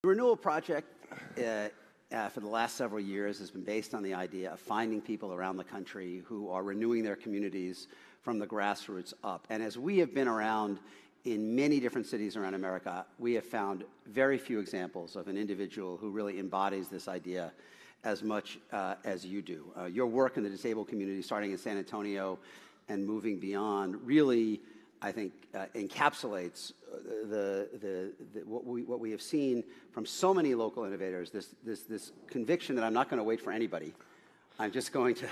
The Renewal Project for the last several years has been based on the idea of finding people around the country who are renewing their communities from the grassroots up. And as we have been around in many different cities around America, we have found very few examples of an individual who really embodies this idea as much as you do. Your work in the disabled community, starting in San Antonio and moving beyond, really, I think, encapsulates what we have seen from so many local innovators, this conviction that I'm not going to wait for anybody. I'm just going to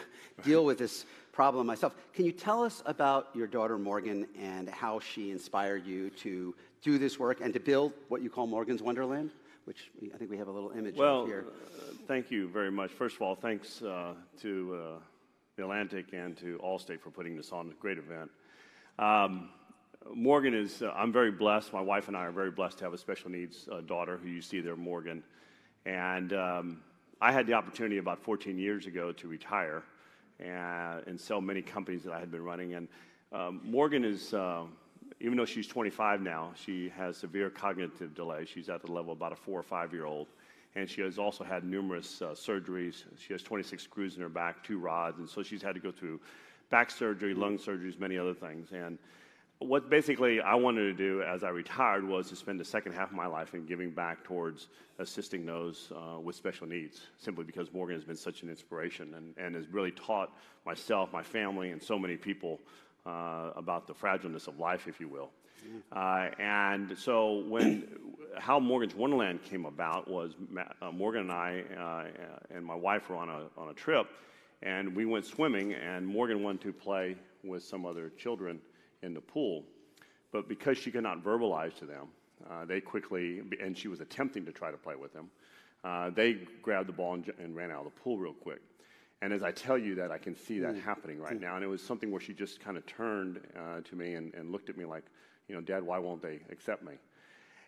deal with this problem myself. Can you tell us about your daughter, Morgan, and how she inspired you to do this work and to build what you call Morgan's Wonderland, which I think we have a little image of here. Thank you very much. First of all, thanks to The Atlantic and to Allstate for putting this on. A great event. Morgan is, I'm very blessed. My wife and I are very blessed to have a special needs daughter who you see there, Morgan. And I had the opportunity about 14 years ago to retire and sell many companies that I had been running. And Morgan is, even though she's 25 now, she has severe cognitive delay. She's at the level of about a 4 or 5-year-old. And she has also had numerous surgeries. She has 26 screws in her back, 2 rods. And so she's had to go through back surgery, lung surgeries, many other things. And what basically I wanted to do as I retired was to spend the second half of my life in giving back towards assisting those with special needs, simply because Morgan has been such an inspiration and has really taught myself, my family, and so many people about the fragileness of life, if you will. And so how Morgan's Wonderland came about was Morgan and I and my wife were on a trip, and we went swimming, and Morgan wanted to play with some other children in the pool, but because she could not verbalize to them, they quickly, and she was attempting to try to play with them, they grabbed the ball and ran out of the pool real quick. And as I tell you that, I can see that happening right now, and it was something where she just kind of turned to me and looked at me like, Dad, why won't they accept me?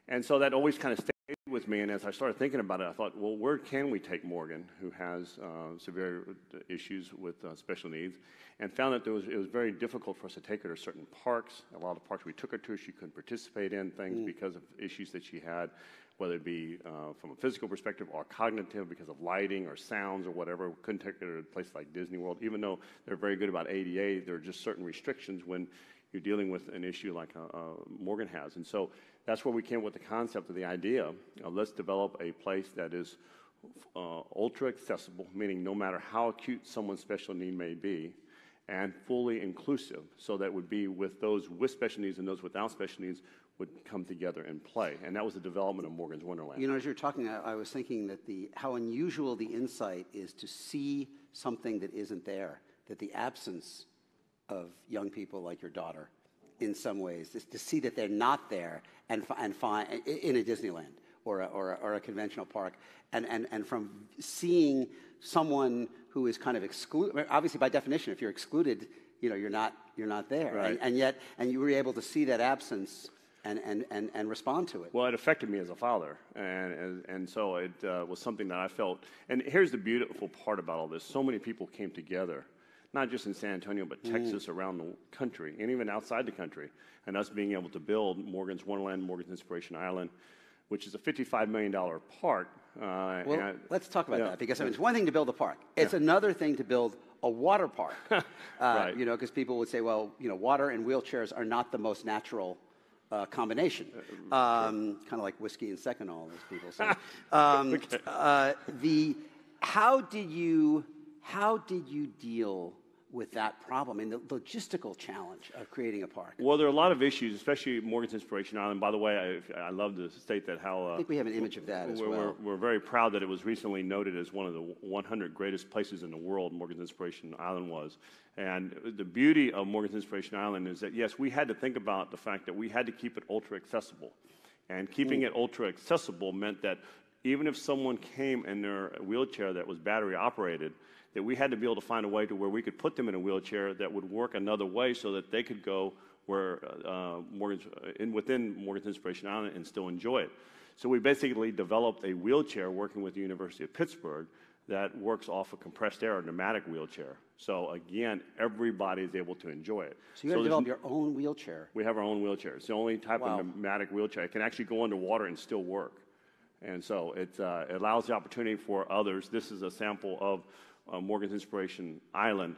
And so that always kind of stayed with me, and as I started thinking about it, I thought, well, where can we take Morgan, who has severe issues with special needs, and found that it was very difficult for us to take her to certain parks. A lot of parks we took her to, she couldn't participate in things because of issues that she had, whether it be from a physical perspective or cognitive because of lighting or sounds or whatever. We couldn't take her to a place like Disney World. Even though they're very good about ADA, there are just certain restrictions when you're dealing with an issue like Morgan has. And so that's where we came with the concept of the idea of let's develop a place that is ultra accessible, meaning no matter how acute someone's special need may be, and fully inclusive, so that would be with those with special needs and those without special needs would come together and play. And that was the development of Morgan's Wonderland. As you're talking, I was thinking that how unusual the insight is to see something that isn't there, that the absence of young people like your daughter, in some ways, is to see that they're not there and find in a Disneyland or a conventional park, and from seeing someone who is kind of excluded. Obviously, by definition, if you're excluded, you're not there, right. and you were able to see that absence and respond to it. Well, it affected me as a father, and so it was something that I felt. And here's the beautiful part about all this: so many people came together, not just in San Antonio, but Texas, around the country, and even outside the country, and us being able to build Morgan's Wonderland, Morgan's Inspiration Island, which is a $55 million park. Well, let's talk about that, because it's one thing to build a park. It's another thing to build a water park. Right. Because people would say, well, water and wheelchairs are not the most natural combination. Kind of like whiskey and Seconal, as people say. How did you deal with that problem and the logistical challenge of creating a park? Well, there are a lot of issues, especially Morgan's Inspiration Island. By the way, I love to state that I think we have an image of that as well. We're very proud that it was recently noted as one of the 100 greatest places in the world. Morgan's Inspiration Island was. And the beauty of Morgan's Inspiration Island is that, yes, we had to think about the fact that we had to keep it ultra accessible. And keeping it ultra accessible meant that even if someone came in their wheelchair that was battery operated, that we had to be able to find a way to where we could put them in a wheelchair that would work another way so that they could go where within Morgan's Inspiration Island and still enjoy it. So we basically developed a wheelchair working with the University of Pittsburgh that works off a compressed air, pneumatic wheelchair. So again, everybody is able to enjoy it. So you have developed your own wheelchair? We have our own wheelchair. It's the only type of pneumatic wheelchair. It can actually go underwater and still work. And so it allows the opportunity for others. This is a sample of Morgan's Inspiration Island.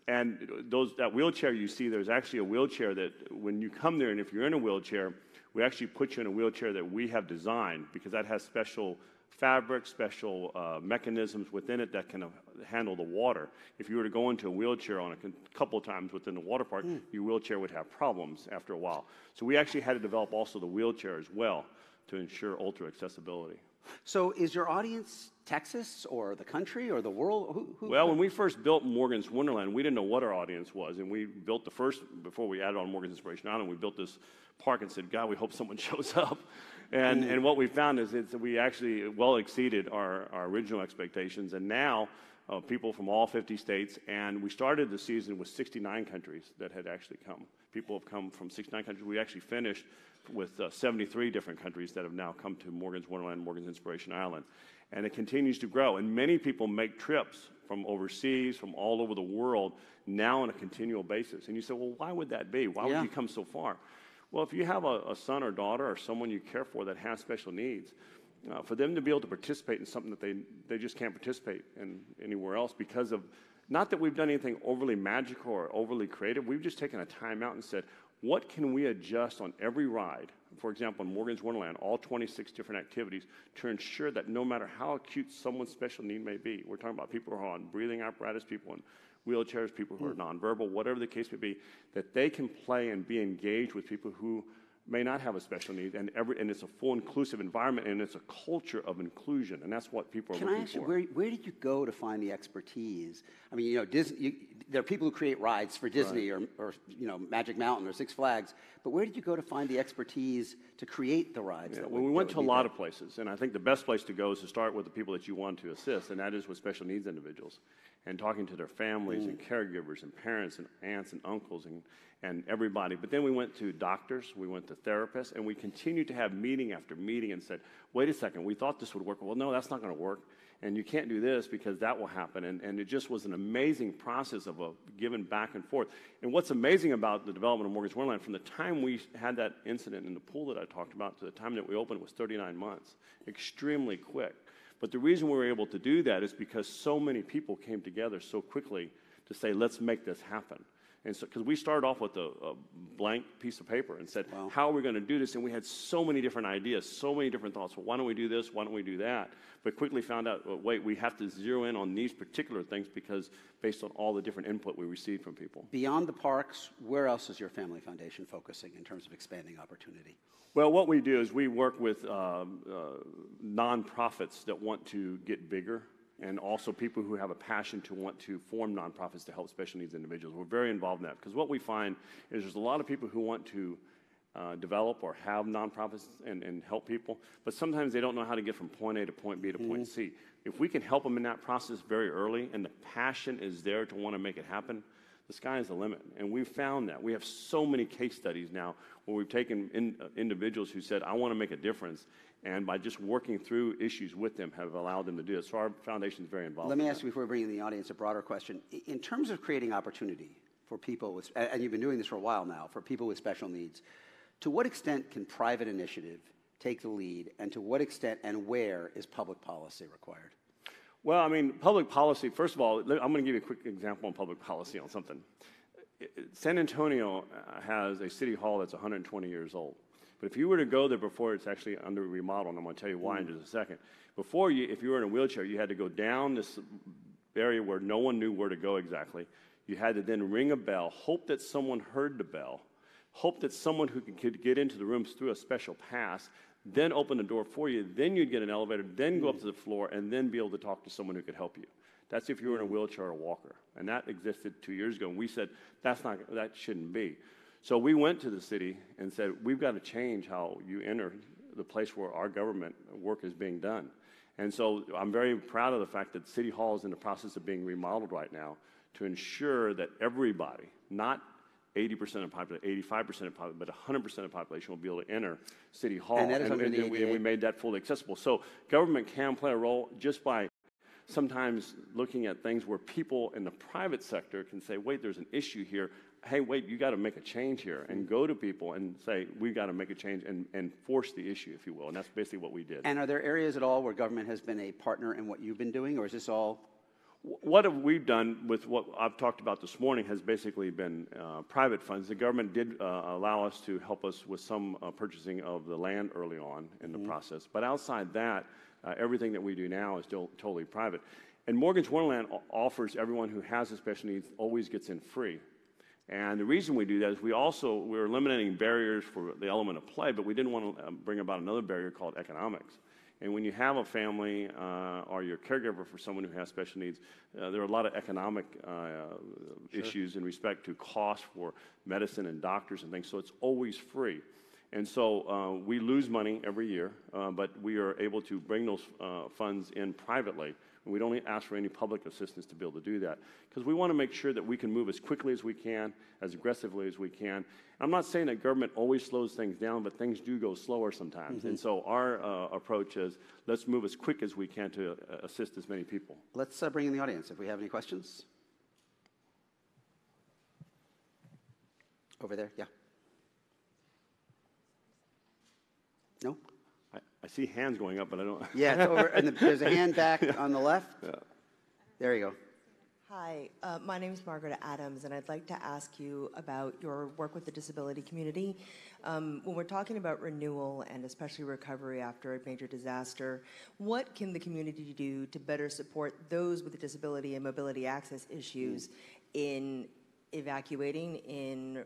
And that wheelchair you see, there's actually a wheelchair that when you come there, and if you're in a wheelchair, we actually put you in a wheelchair that we have designed, because that has special fabric, special mechanisms within it that can handle the water. If you were to go into a wheelchair on a couple of times within the water park, your wheelchair would have problems after a while. So we actually had to develop also the wheelchair as well to ensure ultra accessibility. So is your audience Texas or the country or the world? Well, when we first built Morgan's Wonderland, we didn't know what our audience was. And we built the first, before we added on Morgan's Inspiration Island, we built this park and said, God, we hope someone shows up. And what we found is we actually well exceeded our original expectations. And now people from all 50 states, and we started the season with 69 countries that had actually come. People have come from 69 countries. We actually finished with 73 different countries that have now come to Morgan's Wonderland, Morgan's Inspiration Island. And it continues to grow. And many people make trips from overseas, from all over the world, now on a continual basis. And you say, well, why would that be? Why would you come so far? Well, if you have a son or daughter or someone you care for that has special needs, for them to be able to participate in something that they just can't participate in anywhere else because of, not that we've done anything overly magical or overly creative, we've just taken a time out and said, what can we adjust on every ride? For example, in Morgan's Wonderland, all 26 different activities to ensure that no matter how acute someone's special need may be, we're talking about people who are on breathing apparatus, people in wheelchairs, people who are nonverbal, whatever the case may be, that they can play and be engaged with people who may not have a special need, and it's a full inclusive environment, and it's a culture of inclusion, and that's what people are looking for. Can I ask you, where did you go to find the expertise? I mean, Disney, there are people who create rides for Disney or Magic Mountain or Six Flags, but where did you go to find the expertise to create the rides? Well, we went to a lot of places, and I think the best place to go is to start with the people that you want to assist, and that is with special needs individuals, and talking to their families and caregivers and parents and aunts and uncles and everybody. But then we went to doctors, we went to therapists, and we continued to have meeting after meeting and said, wait a second, we thought this would work. Well, no, that's not going to work. And you can't do this because that will happen. And it just was an amazing process of a giving back and forth. And what's amazing about the development of Morgan's Wonderland, from the time we had that incident in the pool that I talked about to the time that we opened was 39 months, extremely quick. But the reason we were able to do that is because so many people came together so quickly to say, let's make this happen. And so, because we started off with a blank piece of paper and said, how are we going to do this? And we had so many different ideas, so many different thoughts. Well, why don't we do this? Why don't we do that? But quickly found out, well, wait, we have to zero in on these particular things because based on all the different input we received from people. Beyond the parks, where else is your family foundation focusing in terms of expanding opportunity? Well, what we do is we work with nonprofits that want to get bigger, and also people who have a passion to want to form nonprofits to help special needs individuals. We're very involved in that because what we find is there's a lot of people who want to develop or have nonprofits and help people, but sometimes they don't know how to get from point A to point B to point C. If we can help them in that process very early and the passion is there to want to make it happen, the sky is the limit. And we've found that. We have so many case studies now where we've taken individuals who said, I want to make a difference, and by just working through issues with them have allowed them to do it. So our foundation is very involved. Let me ask you, before we bring in the audience, a broader question. In terms of creating opportunity for people with, and you've been doing this for a while now, for people with special needs, to what extent can private initiative take the lead, and to what extent and where is public policy required? Well, I mean, public policy, first of all, I'm going to give you a quick example on public policy on something. San Antonio has a city hall that's 120 years old. But if you were to go there before it's actually under remodel, and I'm going to tell you why in just a second, before if you were in a wheelchair, you had to go down this area where no one knew where to go exactly. You had to then ring a bell, hope that someone heard the bell, hope that someone who could get into the rooms through a special pass, then open the door for you, then you'd get an elevator, then go up to the floor, and then be able to talk to someone who could help you. That's if you were in a wheelchair or a walker. And that existed 2 years ago, and we said, that shouldn't be. So we went to the city and said, we've got to change how you enter the place where our government work is being done. And so I'm very proud of the fact that City Hall is in the process of being remodeled right now to ensure that everybody, not 80% of the population, 85% of the population, but 100% of the population will be able to enter City Hall. And that is under the ADA. We made that fully accessible. So government can play a role just by sometimes looking at things where people in the private sector can say, wait, there's an issue here. hey, wait, you got to make a change here, and go to people and say, we've got to make a change and force the issue, if you will. And that's basically what we did. And are there areas at all where government has been a partner in what you've been doing, or is this all? What have we done with what I've talked about this morning has basically been private funds. The government did allow us to help us with some purchasing of the land early on in the process. But outside that, everything that we do now is still totally private. And Morgan's Wonderland offers everyone who has a special needs always gets in free. And the reason we do that is we're eliminating barriers for the element of play, but we didn't want to bring about another barrier called economics. And when you have a family or you're a caregiver for someone who has special needs, there are a lot of economic issues in respect to cost for medicine and doctors and things, so it's always free. And so we lose money every year, but we are able to bring those funds in privately. And we don't ask for any public assistance to be able to do that, because we want to make sure that we can move as quickly as we can, as aggressively as we can. I'm not saying that government always slows things down, but things do go slower sometimes. And so our approach is, let's move as quick as we can to assist as many people. Let's bring in the audience if we have any questions. Over there, yeah. No? I see hands going up, but I don't. Yeah, it's over, and there's a hand back on the left. Yeah. There you go. Hi, my name is Margaret Adams, and I'd like to ask you about your work with the disability community. When we're talking about renewal and especially recovery after a major disaster, what can the community do to better support those with disability and mobility access issues in evacuating, in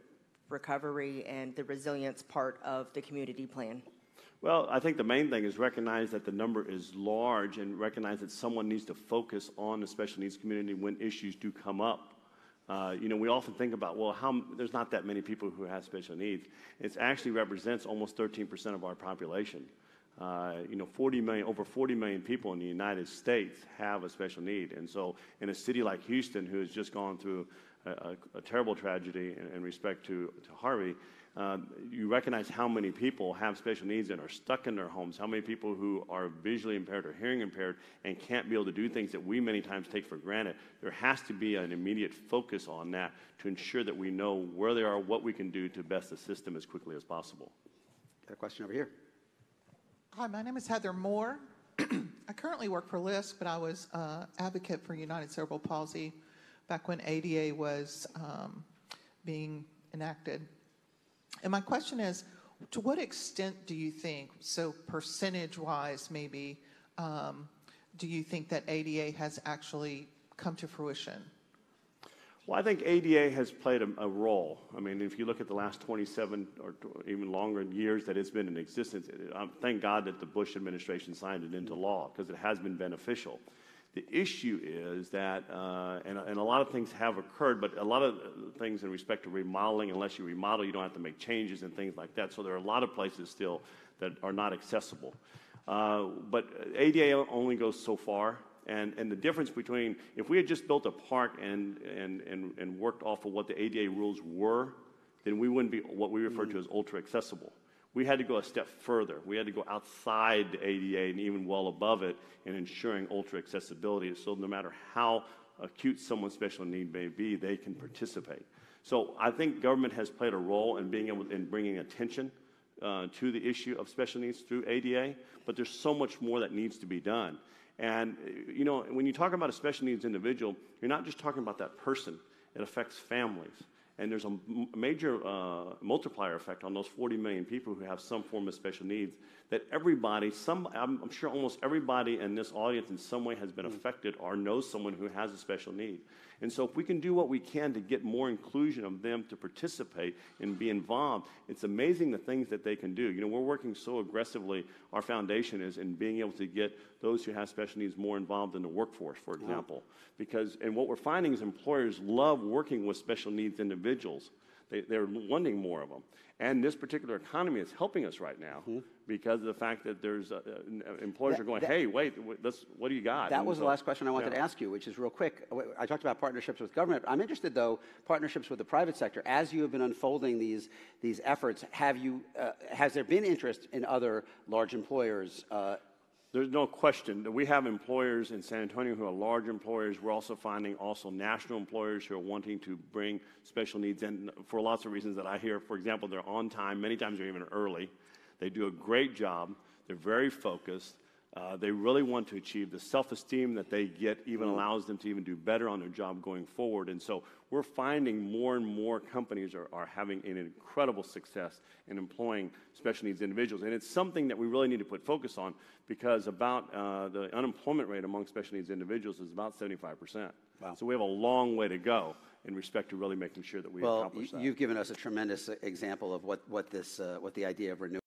recovery, and the resilience part of the community plan? Well, I think the main thing is recognize that the number is large and recognize that someone needs to focus on the special needs community when issues do come up. We often think about, well, there's not that many people who have special needs. It actually represents almost 13% of our population. 40 million, over 40 million people in the United States have a special need. And so in a city like Houston, who has just gone through a terrible tragedy in respect to Harvey, you recognize how many people have special needs and are stuck in their homes, how many people who are visually impaired or hearing impaired and can't be able to do things that we many times take for granted. There has to be an immediate focus on that to ensure that we know where they are, what we can do to best assist them as quickly as possible. Got a question over here. Hi, my name is Heather Moore. I currently work for LISC, but I was advocate for United Cerebral Palsy back when ADA was being enacted. And my question is, to what extent do you think, so percentage-wise maybe, do you think that ADA has actually come to fruition? Well, I think ADA has played a role. I mean, if you look at the last 27 or even longer years that it's been in existence, thank God that the Bush administration signed it into law, because it has been beneficial. The issue is that, and a lot of things have occurred, but a lot of things in respect to remodeling, unless you remodel, you don't have to make changes and things like that. So there are a lot of places still that are not accessible. But ADA only goes so far. And the difference between, if we had just built a park and worked off of what the ADA rules were, then we wouldn't be what we refer to as ultra accessible. We had to go a step further. We had to go outside the ADA and even well above it in ensuring ultra accessibility, so no matter how acute someone's special need may be, they can participate. So I think government has played a role in bringing attention to the issue of special needs through ADA, but there's so much more that needs to be done. And when you talk about a special needs individual, you're not just talking about that person. It affects families. And there's a major multiplier effect on those 40 million people who have some form of special needs, that everybody, I'm sure almost everybody in this audience in some way has been affected or knows someone who has a special need. And so if we can do what we can to get more inclusion of them to participate and be involved, it's amazing the things that they can do. We're working so aggressively, our foundation is, in being able to get those who have special needs more involved in the workforce, for example. And what we're finding is employers love working with special needs individuals. They're wanting more of them. And this particular economy is helping us right now because of the fact that there's employers are going, hey, wait, what do you got? That was the last question I wanted to ask you, which is real quick. I talked about partnerships with government. I'm interested, though, partnerships with the private sector. As you have been unfolding these efforts, has there been interest in other large employers There's no question that we have employers in San Antonio who are large employers. We're also finding national employers who are wanting to bring special needs in for lots of reasons that I hear. For example, they're on time. Many times they're even early. They do a great job. They're very focused. They really want to achieve the self-esteem that they get even allows them to even do better on their job going forward. And so we're finding more and more companies are having an incredible success in employing special needs individuals. And it's something that we really need to put focus on because about the unemployment rate among special needs individuals is about 75%. Wow. So we have a long way to go in respect to really making sure that we accomplish that. You've given us a tremendous example of what the idea of renewal